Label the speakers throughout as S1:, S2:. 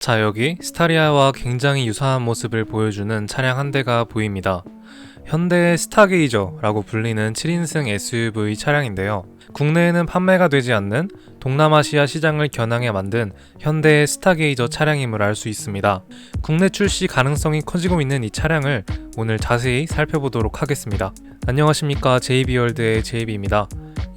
S1: 자, 여기 스타리아와 굉장히 유사한 모습을 보여주는 차량 한 대가 보입니다. 현대의 스타게이저라고 불리는 7인승 SUV 차량인데요. 국내에는 판매가 되지 않는 동남아시아 시장을 겨냥해 만든 현대의 스타게이저 차량임을 알 수 있습니다. 국내 출시 가능성이 커지고 있는 이 차량을 오늘 자세히 살펴보도록 하겠습니다. 안녕하십니까, JB월드의 JB입니다.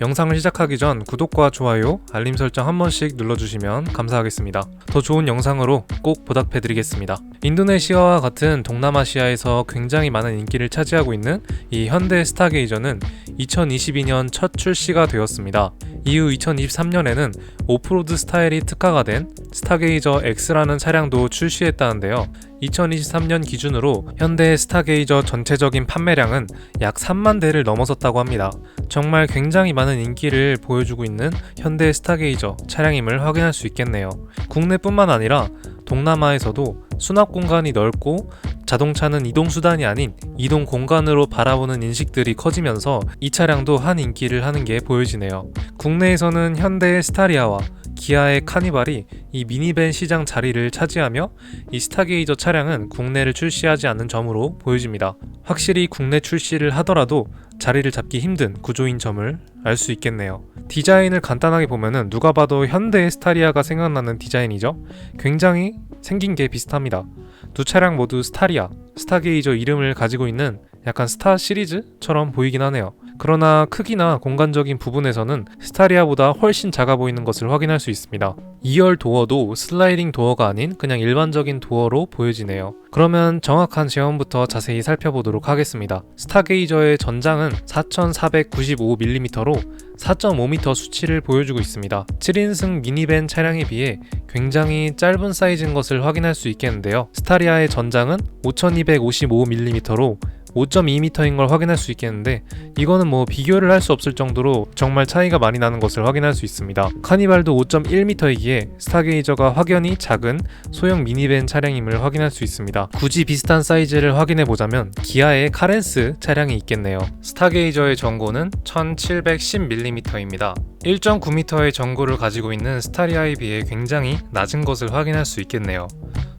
S1: 영상을 시작하기 전 구독과 좋아요, 알림 설정 한 번씩 눌러주시면 감사하겠습니다. 더 좋은 영상으로 꼭 보답해드리겠습니다. 인도네시아와 같은 동남아시아에서 굉장히 많은 인기를 차지하고 있는 이 현대 스타게이저는 2022년 첫 출시가 되었습니다. 이후 2023년에는 오프로드 스타일이 특화가 된 스타게이저 X라는 차량도 출시했다는데요. 2023년 기준으로 현대 스타게이저 전체적인 판매량은 약 3만 대를 넘어섰다고 합니다. 정말 굉장히 많은 인기를 보여주고 있는 현대 스타게이저 차량임을 확인할 수 있겠네요. 국내뿐만 아니라 동남아에서도 수납 공간이 넓고 자동차는 이동수단이 아닌 이동 공간으로 바라보는 인식들이 커지면서 이 차량도 한 인기를 하는 게 보여지네요. 국내에서는 현대의 스타리아와 기아의 카니발이 이 미니밴 시장 자리를 차지하며 이 스타게이저 차량은 국내를 출시하지 않는 점으로 보여집니다. 확실히 국내 출시를 하더라도 자리를 잡기 힘든 구조인 점을 알 수 있겠네요. 디자인을 간단하게 보면은 누가 봐도 현대의 스타리아가 생각나는 디자인이죠. 굉장히 생긴 게 비슷합니다. 두 차량 모두 스타리아, 스타게이저 이름을 가지고 있는 약간 스타 시리즈처럼 보이긴 하네요. 그러나 크기나 공간적인 부분에서는 스타리아보다 훨씬 작아 보이는 것을 확인할 수 있습니다. 2열 도어도 슬라이딩 도어가 아닌 그냥 일반적인 도어로 보여지네요. 그러면 정확한 제원부터 자세히 살펴보도록 하겠습니다. 스타게이저의 전장은 4495mm로 4.5m 수치를 보여주고 있습니다. 7인승 미니밴 차량에 비해 굉장히 짧은 사이즈인 것을 확인할 수 있겠는데요. 스타리아의 전장은 5255mm로 5.2m인 걸 확인할 수 있겠는데 이거는 뭐 비교를 할 수 없을 정도로 정말 차이가 많이 나는 것을 확인할 수 있습니다. 카니발도 5.1m이기에 스타게이저가 확연히 작은 소형 미니밴 차량임을 확인할 수 있습니다. 굳이 비슷한 사이즈를 확인해 보자면 기아의 카렌스 차량이 있겠네요. 스타게이저의 전고는 1710mm입니다. 1.9m의 전고를 가지고 있는 스타리아에 비해 굉장히 낮은 것을 확인할 수 있겠네요.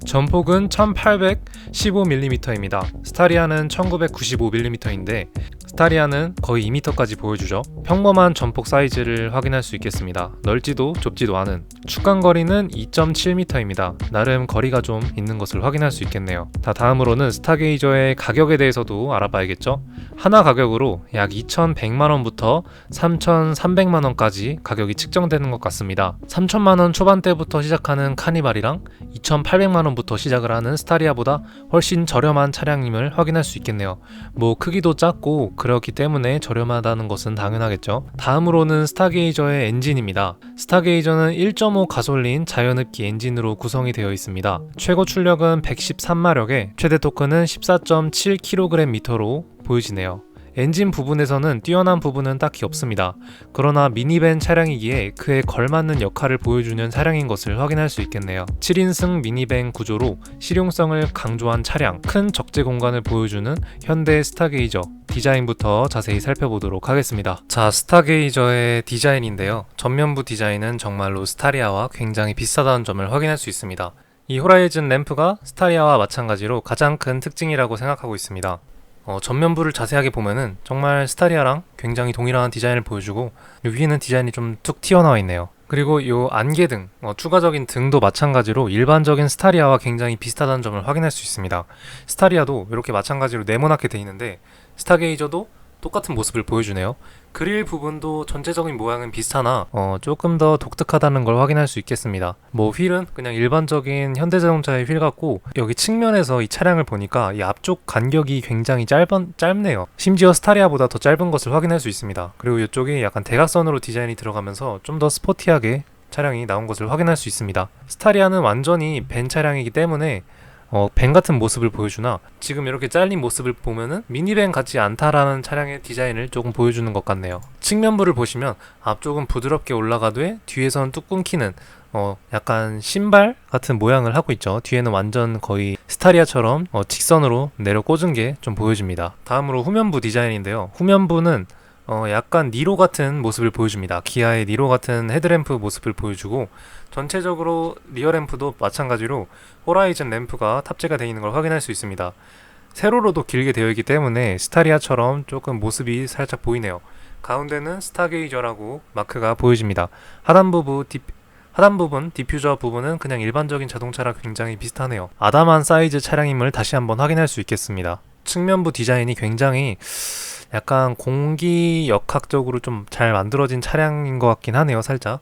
S1: 전폭은 1815mm입니다. 스타리아는 1995mm인데 스타리아는 거의 2m까지 보여주죠. 평범한 전폭 사이즈를 확인할 수 있겠습니다. 넓지도 좁지도 않은. 축간거리는 2.7m입니다. 나름 거리가 좀 있는 것을 확인할 수 있겠네요. 다음으로는 스타게이저의 가격에 대해서도 알아봐야겠죠. 하나 가격으로 약 2,100만원부터 3,300만원까지 가격이 측정되는 것 같습니다. 3,000만원 초반대부터 시작하는 카니발이랑 2,800만원부터 시작을 하는 스타리아보다 훨씬 저렴한 차량임을 확인할 수 있겠네요. 뭐 크기도 작고 그렇기 때문에 저렴하다는 것은 당연하겠죠. 다음으로는 스타게이저의 엔진입니다. 스타게이저는 1.5 가솔린 자연흡기 엔진으로 구성이 되어 있습니다. 최고 출력은 113마력에 최대 토크는 14.7kgm로 보여지네요. 엔진 부분에서는 뛰어난 부분은 딱히 없습니다. 그러나 미니밴 차량이기에 그에 걸맞는 역할을 보여주는 차량인 것을 확인할 수 있겠네요. 7인승 미니밴 구조로 실용성을 강조한 차량, 큰 적재 공간을 보여주는 현대 스타게이저 디자인부터 자세히 살펴보도록 하겠습니다. 자, 스타게이저의 디자인인데요. 전면부 디자인은 정말로 스타리아와 굉장히 비슷하다는 점을 확인할 수 있습니다. 이 호라이즌 램프가 스타리아와 마찬가지로 가장 큰 특징이라고 생각하고 있습니다. 전면부를 자세하게 보면은 정말 스타리아랑 굉장히 동일한 디자인을 보여주고 위에는 디자인이 좀 툭 튀어나와 있네요. 그리고 이 안개등, 추가적인 등도 마찬가지로 일반적인 스타리아와 굉장히 비슷하다는 점을 확인할 수 있습니다. 스타리아도 이렇게 마찬가지로 네모나게 돼 있는데 스타게이저도 똑같은 모습을 보여주네요. 그릴 부분도 전체적인 모양은 비슷하나 조금 더 독특하다는 걸 확인할 수 있겠습니다. 뭐 휠은 그냥 일반적인 현대자동차의 휠 같고 여기 측면에서 이 차량을 보니까 이 앞쪽 간격이 굉장히 짧네요. 심지어 스타리아보다 더 짧은 것을 확인할 수 있습니다. 그리고 이쪽이 약간 대각선으로 디자인이 들어가면서 좀 더 스포티하게 차량이 나온 것을 확인할 수 있습니다. 스타리아는 완전히 벤 차량이기 때문에 벤 같은 모습을 보여주나 지금 이렇게 잘린 모습을 보면은 미니밴 같지 않다라는 차량의 디자인을 조금 보여주는 것 같네요. 측면부를 보시면 앞쪽은 부드럽게 올라가되 뒤에서는 뚝 끊기는 약간 신발 같은 모양을 하고 있죠. 뒤에는 완전 거의 스타리아처럼 직선으로 내려 꽂은 게 좀 보여집니다. 다음으로 후면부 디자인인데요. 후면부는 약간 니로 같은 모습을 보여줍니다. 기아의 니로 같은 헤드램프 모습을 보여주고, 전체적으로 리어램프도 마찬가지로 호라이즌 램프가 탑재가 되어 있는 걸 확인할 수 있습니다. 세로로도 길게 되어 있기 때문에 스타리아처럼 조금 모습이 살짝 보이네요. 가운데는 스타게이저라고 마크가 보여집니다. 하단 부분 디퓨저 부분은 그냥 일반적인 자동차랑 굉장히 비슷하네요. 아담한 사이즈 차량임을 다시 한번 확인할 수 있겠습니다. 측면부 디자인이 굉장히 약간 공기역학적으로 좀 잘 만들어진 차량인 것 같긴 하네요. 살짝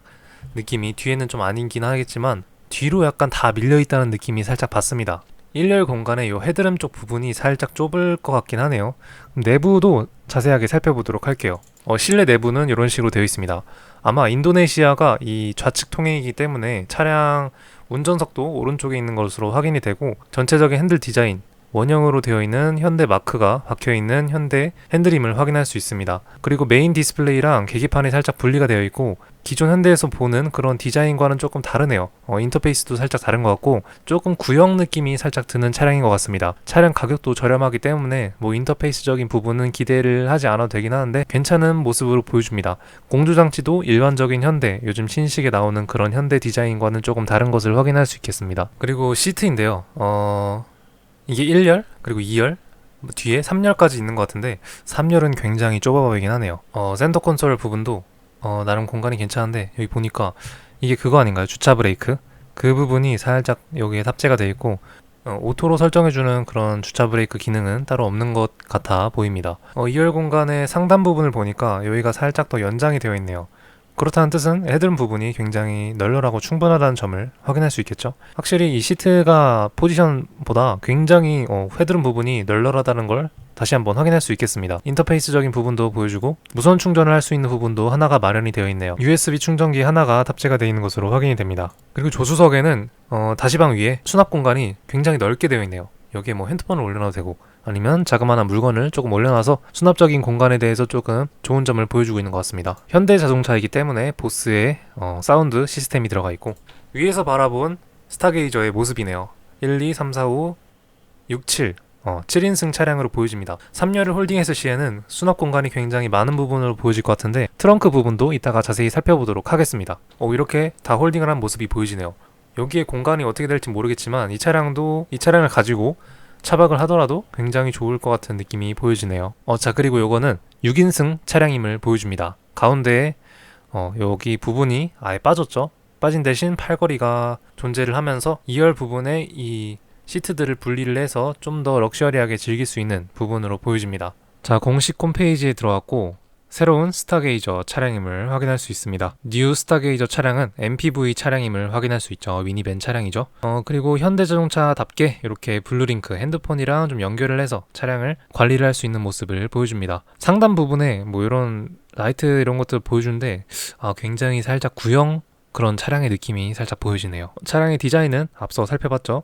S1: 느낌이 뒤에는 좀 아니긴 하겠지만 뒤로 약간 다 밀려있다는 느낌이 살짝 받습니다. 1열 공간의 이 헤드램 쪽 부분이 살짝 좁을 것 같긴 하네요. 내부도 자세하게 살펴보도록 할게요. 실내 내부는 이런 식으로 되어 있습니다. 아마 인도네시아가 이 좌측 통행이기 때문에 차량 운전석도 오른쪽에 있는 것으로 확인이 되고, 전체적인 핸들 디자인 원형으로 되어 있는 현대 마크가 박혀있는 현대 핸드림을 확인할 수 있습니다. 그리고 메인 디스플레이랑 계기판이 살짝 분리가 되어 있고, 기존 현대에서 보는 그런 디자인과는 조금 다르네요. 인터페이스도 살짝 다른 것 같고 조금 구형 느낌이 살짝 드는 차량인 것 같습니다. 차량 가격도 저렴하기 때문에 뭐 인터페이스적인 부분은 기대를 하지 않아도 되긴 하는데 괜찮은 모습으로 보여줍니다. 공조장치도 일반적인 현대, 요즘 신식에 나오는 그런 현대 디자인과는 조금 다른 것을 확인할 수 있겠습니다. 그리고 시트인데요. 이게 1열 그리고 2열 뒤에 3열까지 있는 것 같은데 3열은 굉장히 좁아 보이긴 하네요. 센터 콘솔 부분도 나름 공간이 괜찮은데, 여기 보니까 이게 그거 아닌가요? 주차 브레이크? 그 부분이 살짝 여기에 탑재가 되어 있고, 오토로 설정해주는 그런 주차 브레이크 기능은 따로 없는 것 같아 보입니다. 2열 공간의 상단 부분을 보니까 여기가 살짝 더 연장이 되어 있네요. 그렇다는 뜻은 헤드룸 부분이 굉장히 널널하고 충분하다는 점을 확인할 수 있겠죠. 확실히 이 시트가 포지션보다 굉장히 헤드룸 부분이 널널하다는 걸 다시 한번 확인할 수 있겠습니다. 인터페이스적인 부분도 보여주고 무선 충전을 할 수 있는 부분도 하나가 마련이 되어 있네요. USB 충전기 하나가 탑재가 되어 있는 것으로 확인이 됩니다. 그리고 조수석에는 다시방 위에 수납 공간이 굉장히 넓게 되어 있네요. 여기에 뭐 핸드폰을 올려놔도 되고 아니면 자그마한 물건을 조금 올려놔서 수납적인 공간에 대해서 조금 좋은 점을 보여주고 있는 것 같습니다. 현대 자동차이기 때문에 보스의 사운드 시스템이 들어가 있고, 위에서 바라본 스타게이저의 모습이네요. 1, 2, 3, 4, 5, 6, 7 7인승 차량으로 보여집니다. 3열을 홀딩했을 시에는 수납 공간이 굉장히 많은 부분으로 보여질 것 같은데 트렁크 부분도 이따가 자세히 살펴보도록 하겠습니다. 이렇게 다 홀딩을 한 모습이 보여지네요. 여기에 공간이 어떻게 될지 모르겠지만 이 차량을 가지고 차박을 하더라도 굉장히 좋을 것 같은 느낌이 보여지네요. 자, 그리고 요거는 6인승 차량임을 보여줍니다. 가운데에 여기 부분이 아예 빠졌죠. 빠진 대신 팔걸이가 존재를 하면서 2열 부분에 이 시트들을 분리를 해서 좀 더 럭셔리하게 즐길 수 있는 부분으로 보여집니다. 자, 공식 홈페이지에 들어왔고 새로운 스타게이저 차량임을 확인할 수 있습니다. 뉴 스타게이저 차량은 MPV 차량임을 확인할 수 있죠. 미니밴 차량이죠. 그리고 현대자동차답게 이렇게 블루링크 핸드폰이랑 좀 연결을 해서 차량을 관리를 할 수 있는 모습을 보여줍니다. 상단 부분에 뭐 이런 라이트 이런 것들 보여주는데 굉장히 살짝 구형 그런 차량의 느낌이 살짝 보여지네요. 차량의 디자인은 앞서 살펴봤죠.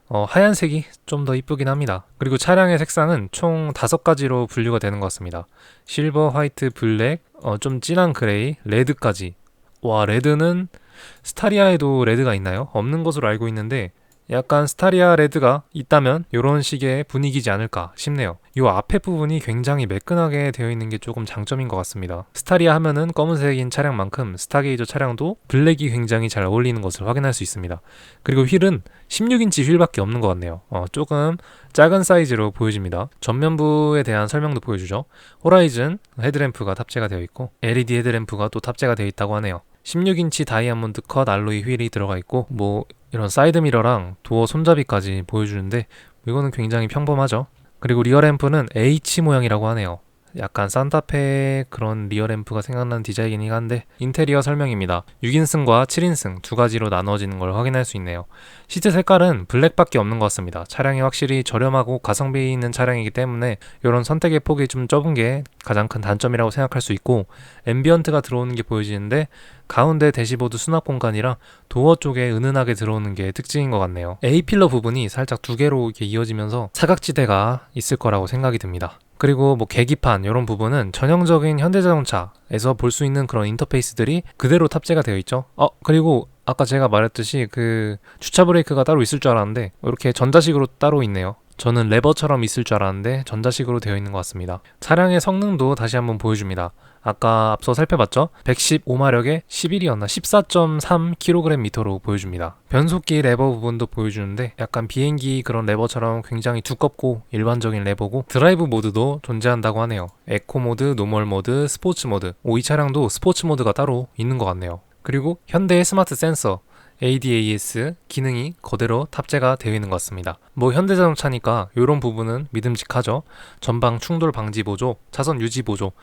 S1: 하얀색이 좀 더 이쁘긴 합니다. 그리고 차량의 색상은 총 5가지로 분류가 되는 것 같습니다. 실버, 화이트, 블랙, 좀 진한 그레이, 레드까지. 와, 레드는 스타리아에도 레드가 있나요? 없는 것으로 알고 있는데 약간 스타리아 레드가 있다면 이런 식의 분위기지 않을까 싶네요. 이 앞에 부분이 굉장히 매끈하게 되어 있는 게 조금 장점인 것 같습니다. 스타리아 하면은 검은색인 차량만큼 스타게이저 차량도 블랙이 굉장히 잘 어울리는 것을 확인할 수 있습니다. 그리고 휠은 16인치 휠밖에 없는 것 같네요. 조금 작은 사이즈로 보여집니다. 전면부에 대한 설명도 보여주죠. 호라이즌 헤드램프가 탑재가 되어 있고 LED 헤드램프가 또 탑재가 되어 있다고 하네요. 16인치 다이아몬드 컷 알로이 휠이 들어가 있고 뭐 이런 사이드미러랑 도어 손잡이까지 보여주는데 이거는 굉장히 평범하죠. 그리고 리어램프는 H 모양이라고 하네요. 약간 산타페 그런 리어램프가 생각나는 디자인이긴 한데 인테리어 설명입니다. 6인승과 7인승 두 가지로 나눠지는 걸 확인할 수 있네요. 시트 색깔은 블랙밖에 없는 것 같습니다. 차량이 확실히 저렴하고 가성비 있는 차량이기 때문에 이런 선택의 폭이 좀 좁은 게 가장 큰 단점이라고 생각할 수 있고, 앰비언트가 들어오는 게 보여지는데 가운데 대시보드 수납 공간이랑 도어 쪽에 은은하게 들어오는 게 특징인 것 같네요. A필러 부분이 살짝 두 개로 이렇게 이어지면서 사각지대가 있을 거라고 생각이 듭니다. 그리고 뭐 계기판 이런 부분은 전형적인 현대자동차에서 볼 수 있는 그런 인터페이스들이 그대로 탑재가 되어 있죠. 그리고 아까 제가 말했듯이 그 주차 브레이크가 따로 있을 줄 알았는데 이렇게 전자식으로 따로 있네요. 저는 레버처럼 있을 줄 알았는데 전자식으로 되어 있는 것 같습니다. 차량의 성능도 다시 한번 보여줍니다. 아까 앞서 살펴봤죠? 115마력에 11이었나 14.3kgm로 보여줍니다. 변속기 레버 부분도 보여주는데 약간 비행기 그런 레버처럼 굉장히 두껍고 일반적인 레버고, 드라이브 모드도 존재한다고 하네요. 에코 모드, 노멀 모드, 스포츠 모드. 이 차량도 스포츠 모드가 따로 있는 것 같네요. 그리고 현대의 스마트 센서 ADAS 기능이 그대로 탑재가 되어 있는 것 같습니다. 현대자동차니까 이런 부분은 믿음직하죠. 전방 충돌 방지 보조, 차선 유지 보조,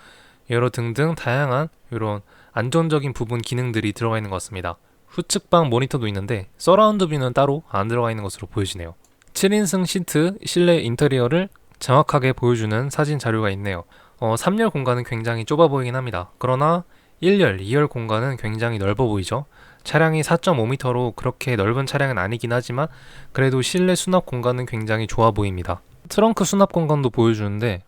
S1: 여러 등등 다양한 이런 안전적인 부분 기능들이 들어가 있는 것 같습니다. 후측방 모니터도 있는데 서라운드 뷰는 따로 안 들어가 있는 것으로 보여지네요. 7인승 시트 실내 인테리어를 정확하게 보여주는 사진 자료가 있네요. 3열 공간은 굉장히 좁아 보이긴 합니다. 그러나 1열, 2열 공간은 굉장히 넓어 보이죠. 차량이 4.5m로 그렇게 넓은 차량은 아니긴 하지만 그래도 실내 수납 공간은 굉장히 좋아 보입니다. 트렁크 수납 공간도 보여주는데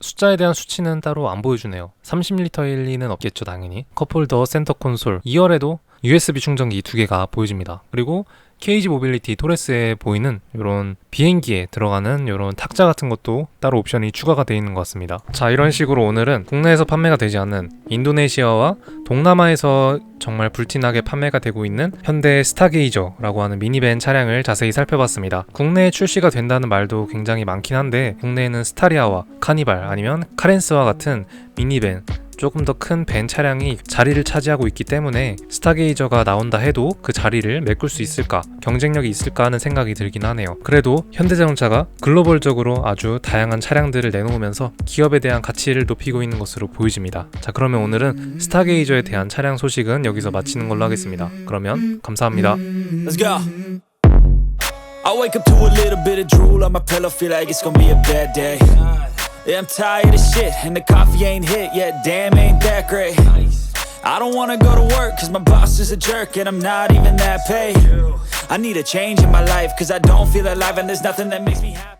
S1: 숫자에 대한 수치는 따로 안 보여주네요. 30L일 리는 없겠죠, 당연히. 컵홀더, 센터 콘솔, 2열에도 USB 충전기 2개가 보여집니다. 그리고 KG 모빌리티 토레스에 보이는 이런 비행기에 들어가는 이런 탁자 같은 것도 따로 옵션이 추가가 되어 있는 것 같습니다. 자, 이런 식으로 오늘은 국내에서 판매가 되지 않는 인도네시아와 동남아에서 정말 불티나게 판매가 되고 있는 현대 스타게이저라고 하는 미니밴 차량을 자세히 살펴봤습니다. 국내에 출시가 된다는 말도 굉장히 많긴 한데 국내에는 스타리아와 카니발 아니면 카렌스와 같은 미니밴, 조금 더 큰 밴 차량이 자리를 차지하고 있기 때문에 스타게이저가 나온다 해도 그 자리를 메꿀 수 있을까, 경쟁력이 있을까 하는 생각이 들긴 하네요. 그래도 현대자동차가 글로벌적으로 아주 다양한 차량들을 내놓으면서 기업에 대한 가치를 높이고 있는 것으로 보여집니다. 자, 그러면 오늘은 스타게이저에 대한 차량 소식은 여기서 마치는 걸로 하겠습니다. 그러면 감사합니다.
S2: Let's go. I wake up to a little bit of drool on my pillow, feel like it's gonna be a bad day. Yeah, I'm tired of shit, and the coffee ain't hit yet, damn ain't that great. I don't wanna go to work, cause my boss is a jerk, and I'm not even that paid. I need a change in my life, cause I don't feel alive, and there's nothing that makes me happy.